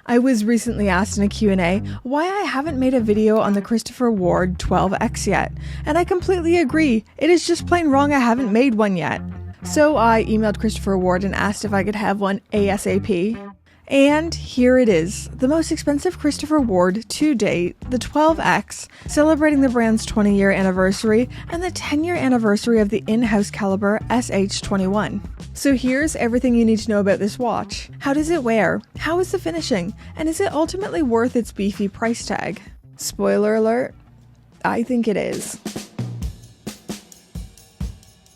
I was recently asked in a Q&A why I haven't made a video on the Christopher Ward 12X yet, and I completely agree, it is just plain wrong I haven't made one yet. So I emailed Christopher Ward and asked if I could have one ASAP. And here it is, the most expensive Christopher Ward to date, the 12X, celebrating the brand's 20-year anniversary and the 10-year anniversary of the in-house caliber SH21. So here's everything you need to know about this watch. How does it wear? How is the finishing? And is it ultimately worth its beefy price tag? Spoiler alert, I think it is.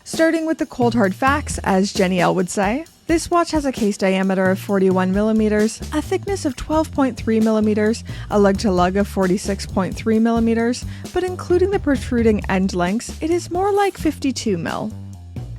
Starting with the cold hard facts, as Jenny L would say. This watch has a case diameter of 41mm, a thickness of 12.3mm, a lug-to-lug of 46.3mm, but including the protruding end links, it is more like 52mm.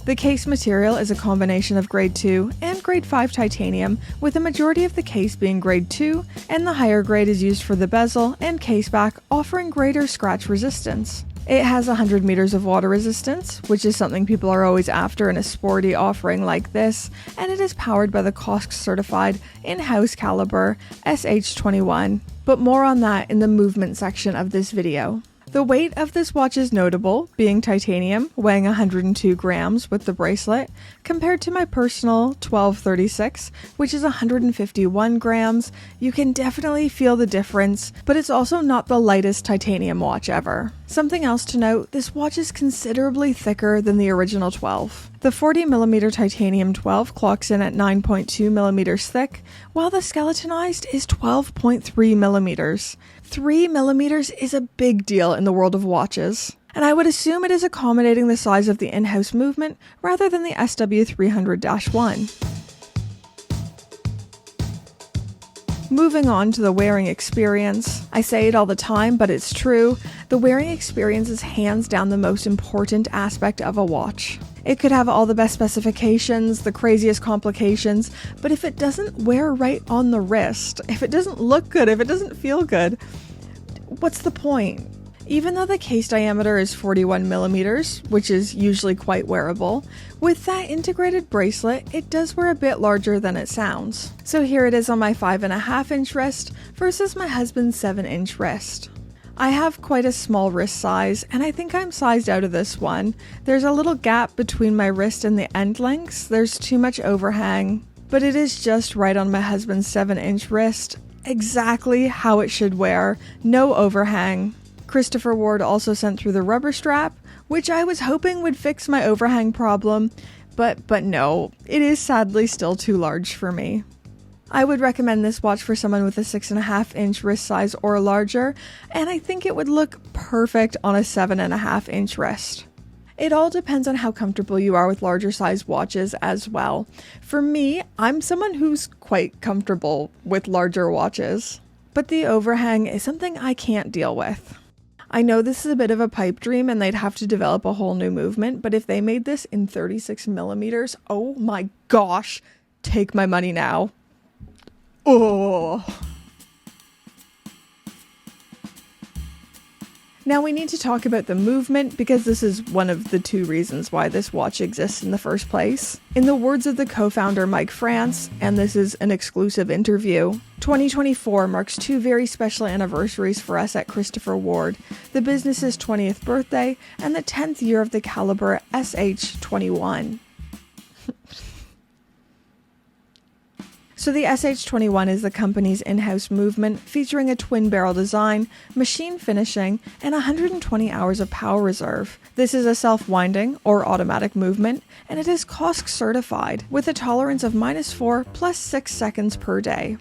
The case material is a combination of grade 2 and grade 5 titanium, with the majority of the case being grade 2, and the higher grade is used for the bezel and case back, offering greater scratch resistance. It has 100 meters of water resistance, which is something people are always after in a sporty offering like this, and it is powered by the COSC certified in-house caliber SH21, but more on that in the movement section of this video. The weight of this watch is notable, being titanium, weighing 102 grams with the bracelet, compared to my personal 1236, which is 151 grams. You can definitely feel the difference, but it's also not the lightest titanium watch ever. Something else to note, this watch is considerably thicker than the original 12. The 40mm titanium 12 clocks in at 9.2mm thick, while the Skeletonised is 12.3mm. 3mm is a big deal in the world of watches, and I would assume it is accommodating the size of the in-house movement rather than the SW300-1. Moving on to the wearing experience. I say it all the time, but it's true. The wearing experience is hands down the most important aspect of a watch. It could have all the best specifications, the craziest complications, but if it doesn't wear right on the wrist, if it doesn't look good, if it doesn't feel good, what's the point? Even though the case diameter is 41mm, which is usually quite wearable, with that integrated bracelet, it does wear a bit larger than it sounds. So here it is on my 5.5-inch wrist versus my husband's 7-inch wrist. I have quite a small wrist size, and I think I'm sized out of this one. There's a little gap between my wrist and the end links, there's too much overhang, but it is just right on my husband's 7-inch wrist, exactly how it should wear, no overhang. Christopher Ward also sent through the rubber strap, which I was hoping would fix my overhang problem, but no, it is sadly still too large for me. I would recommend this watch for someone with a 6.5-inch wrist size or larger, and I think it would look perfect on a 7.5-inch wrist. It all depends on how comfortable you are with larger size watches as well. For me, I'm someone who's quite comfortable with larger watches, but the overhang is something I can't deal with. I know this is a bit of a pipe dream and they'd have to develop a whole new movement, but if they made this in 36mm, oh my gosh, take my money now. Oh. Now we need to talk about the movement because this is one of the two reasons why this watch exists in the first place. In the words of the co-founder Mike France, and this is an exclusive interview, 2024 marks two very special anniversaries for us at Christopher Ward, the business's 20th birthday and the 10th year of the caliber SH21. So the SH21 is the company's in-house movement featuring a twin barrel design, machine finishing, and 120 hours of power reserve. This is a self-winding or automatic movement, and it is COSC certified with a tolerance of -4 + 6 seconds per day.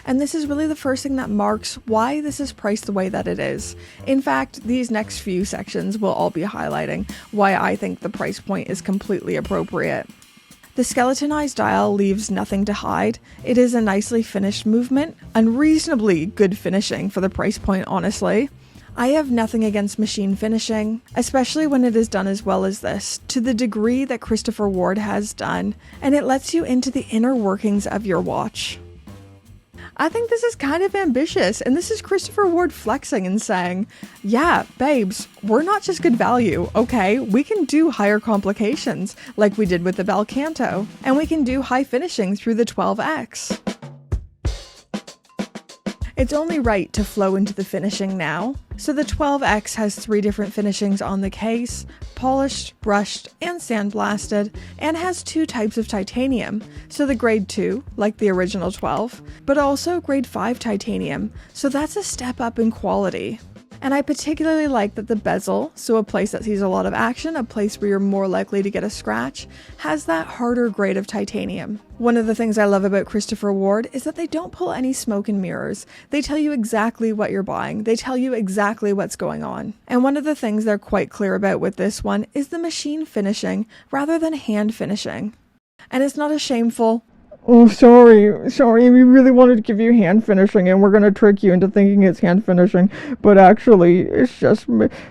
And this is really the first thing that marks why this is priced the way that it is. In fact, these next few sections will all be highlighting why I think the price point is completely appropriate. The Skeletonised dial leaves nothing to hide. It is a nicely finished movement, unreasonably good finishing for the price point, honestly. I have nothing against machine finishing, especially when it is done as well as this, to the degree that Christopher Ward has done, and it lets you into the inner workings of your watch. I think this is kind of ambitious, and this is Christopher Ward flexing and saying, yeah, babes, we're not just good value, okay? We can do higher complications, like we did with the Belcanto, and we can do high finishing through the 12X. It's only right to flow into the finishing now. So the 12X has 3 different finishings on the case: polished, brushed, and sandblasted, and has 2 types of titanium. So the grade 2, like the original 12, but also grade 5 titanium, so that's a step up in quality. And I particularly like that the bezel, so a place that sees a lot of action, a place where you're more likely to get a scratch, has that harder grade of titanium. One of the things I love about Christopher Ward is that they don't pull any smoke and mirrors. They tell you exactly what you're buying. They tell you exactly what's going on. And one of the things they're quite clear about with this one is the machine finishing rather than hand finishing. And it's not a shameful, "Oh, sorry, we really wanted to give you hand finishing and we're going to trick you into thinking it's hand finishing, but actually it's just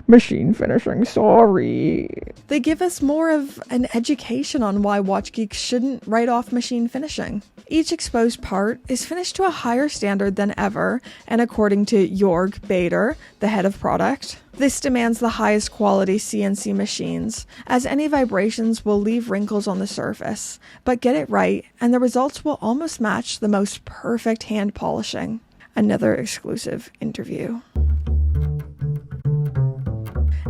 machine finishing, sorry." They give us more of an education on why watch geeks shouldn't write off machine finishing. Each exposed part is finished to a higher standard than ever, and according to Jorg Bader, the head of product, this demands the highest quality CNC machines, as any vibrations will leave wrinkles on the surface, but get it right and the results will almost match the most perfect hand polishing. Another exclusive interview.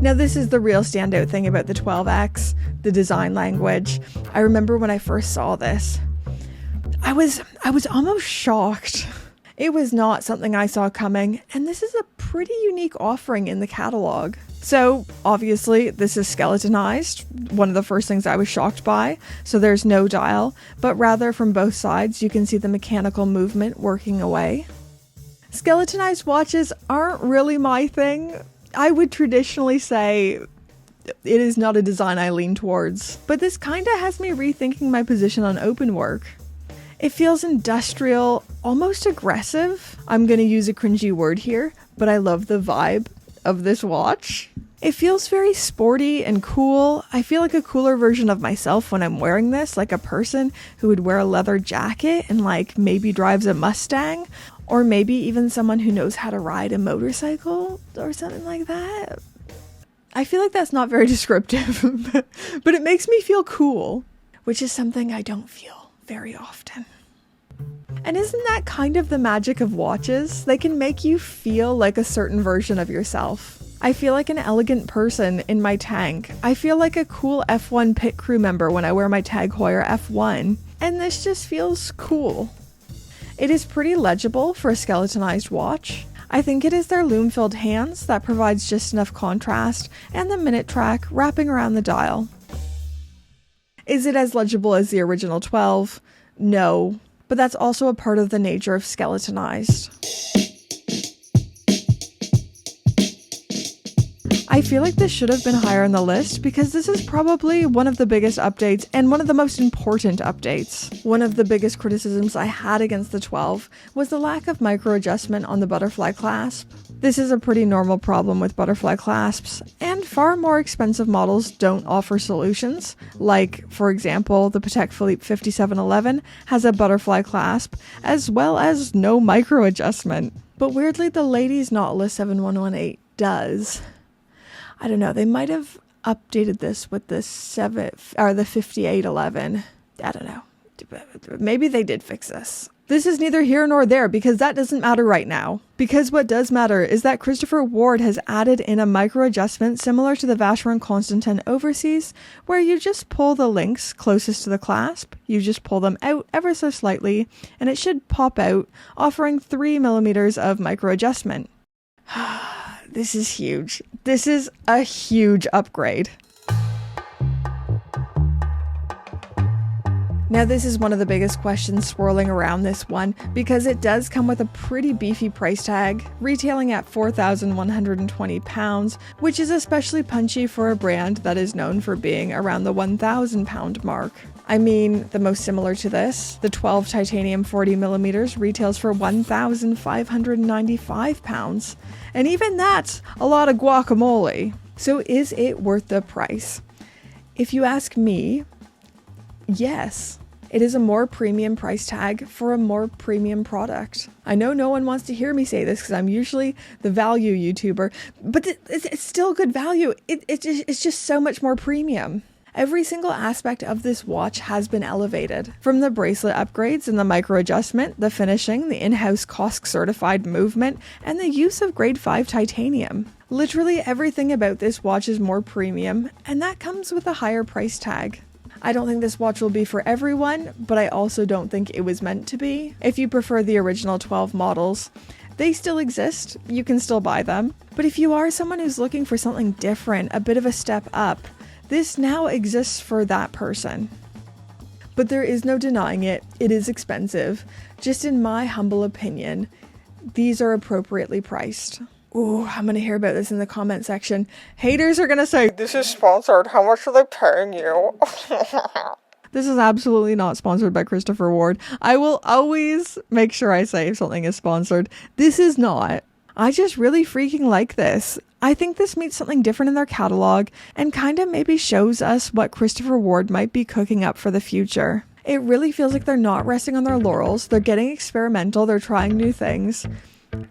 Now this is the real standout thing about the 12X, the design language. I remember when I first saw this, I was almost shocked. It was not something I saw coming, and this is a pretty unique offering in the catalog. So obviously this is skeletonized, one of the first things I was shocked by. So there's no dial, but rather from both sides you can see the mechanical movement working away. Skeletonized watches aren't really my thing. I would traditionally say it is not a design I lean towards, but this kinda has me rethinking my position on open work. It feels industrial, almost aggressive. I'm gonna use a cringy word here, but I love the vibe of this watch. It feels very sporty and cool. I feel like a cooler version of myself when I'm wearing this, like a person who would wear a leather jacket and like maybe drives a Mustang, or maybe even someone who knows how to ride a motorcycle or something like that. I feel like that's not very descriptive, but it makes me feel cool, which is something I don't feel very often. And isn't that kind of the magic of watches? They can make you feel like a certain version of yourself. I feel like an elegant person in my tank. I feel like a cool F1 pit crew member when I wear my Tag Heuer F1. And this just feels cool. It is pretty legible for a skeletonized watch. I think it is their loom-filled hands that provides just enough contrast, and the minute track wrapping around the dial. Is it as legible as the original 12? No, but that's also a part of the nature of Skeletonised. I feel like this should have been higher on the list because this is probably one of the biggest updates and one of the most important updates. One of the biggest criticisms I had against the 12 was the lack of micro adjustment on the butterfly clasp. This is a pretty normal problem with butterfly clasps, and far more expensive models don't offer solutions. Like, for example, the Patek Philippe 5711 has a butterfly clasp, as well as no micro adjustment. But weirdly, the ladies Nautilus 7118 does. I don't know, they might have updated this with the 5811. I don't know. Maybe they did fix this. This is neither here nor there because that doesn't matter right now. Because what does matter is that Christopher Ward has added in a micro adjustment similar to the Vacheron Constantin Overseas, where you just pull the links closest to the clasp, you just pull them out ever so slightly, and it should pop out, offering 3 millimeters of micro adjustment. This is huge. This is a huge upgrade. Now this is one of the biggest questions swirling around this one because it does come with a pretty beefy price tag, retailing at £4,120, which is especially punchy for a brand that is known for being around the £1,000 mark. I mean, the most similar to this, the 12 titanium 40mm retails for £1,595, and even that's a lot of guacamole. So is it worth the price? If you ask me, yes. It is a more premium price tag for a more premium product. I know no one wants to hear me say this because I'm usually the value YouTuber, but it's still good value. It's just so much more premium. Every single aspect of this watch has been elevated. From the bracelet upgrades and the micro adjustment, the finishing, the in-house COSC certified movement, and the use of grade 5 titanium. Literally everything about this watch is more premium, and that comes with a higher price tag. I don't think this watch will be for everyone, but I also don't think it was meant to be. If you prefer the original 12 models, they still exist, you can still buy them. But if you are someone who's looking for something different, a bit of a step up, this now exists for that person. But there is no denying it, it is expensive. Just in my humble opinion, these are appropriately priced. Ooh, I'm gonna hear about this in the comment section. Haters are gonna say, "This is sponsored, how much are they paying you?" This is absolutely not sponsored by Christopher Ward. I will always make sure I say if something is sponsored. This is not. I just really freaking like this. I think this meets something different in their catalog and kind of maybe shows us what Christopher Ward might be cooking up for the future. It really feels like they're not resting on their laurels. They're getting experimental. They're trying new things.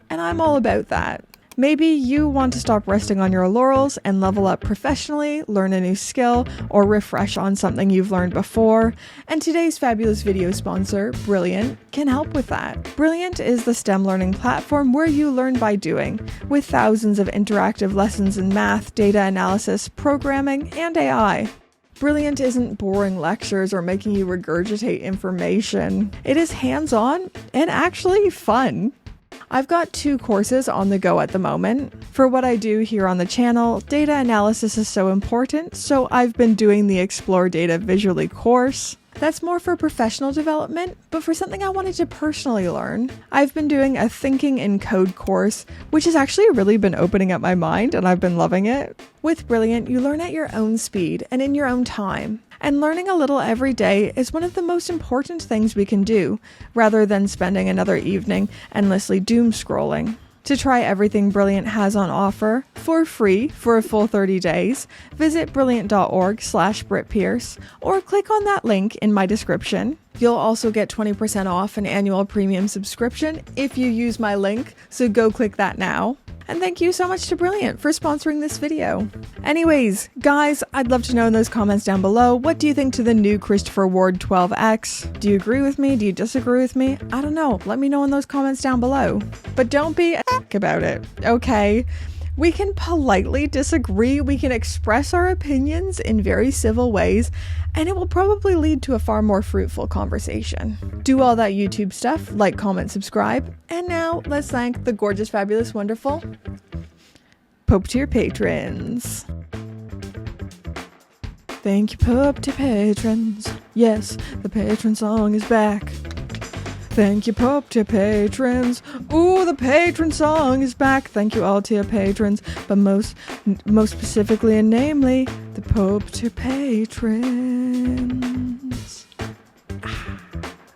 And I'm all about that. Maybe you want to stop resting on your laurels and level up professionally, learn a new skill, or refresh on something you've learned before. And today's fabulous video sponsor, Brilliant, can help with that. Brilliant is the STEM learning platform where you learn by doing, with thousands of interactive lessons in math, data analysis, programming, and AI. Brilliant isn't boring lectures or making you regurgitate information. It is hands-on and actually fun. I've got 2 courses on the go at the moment. For what I do here on the channel, data analysis is so important, so I've been doing the Explore Data Visually course. That's more for professional development, but for something I wanted to personally learn, I've been doing a Thinking in Code course, which has actually really been opening up my mind and I've been loving it. With Brilliant, you learn at your own speed and in your own time. And learning a little every day is one of the most important things we can do, rather than spending another evening endlessly doom scrolling. To try everything Brilliant has on offer, for free for a full 30 days, visit brilliant.org/BritPierce or click on that link in my description. You'll also get 20% off an annual premium subscription if you use my link, so go click that now. And thank you so much to Brilliant for sponsoring this video. Anyways, guys, I'd love to know in those comments down below, what do you think to the new Christopher Ward 12X? Do you agree with me? Do you disagree with me? I don't know. Let me know in those comments down below. But don't be a about it, okay? We can politely disagree, we can express our opinions in very civil ways, and it will probably lead to a far more fruitful conversation. Do all that YouTube stuff, like, comment, subscribe, and now let's thank the gorgeous, fabulous, wonderful Pope tier patrons. Thank you, Pope tier patrons. Yes, the patron song is back. Thank you, Pope tier patrons. Ooh, the patron song is back. Thank you all tier patrons, but most specifically and namely, the Pope tier patrons.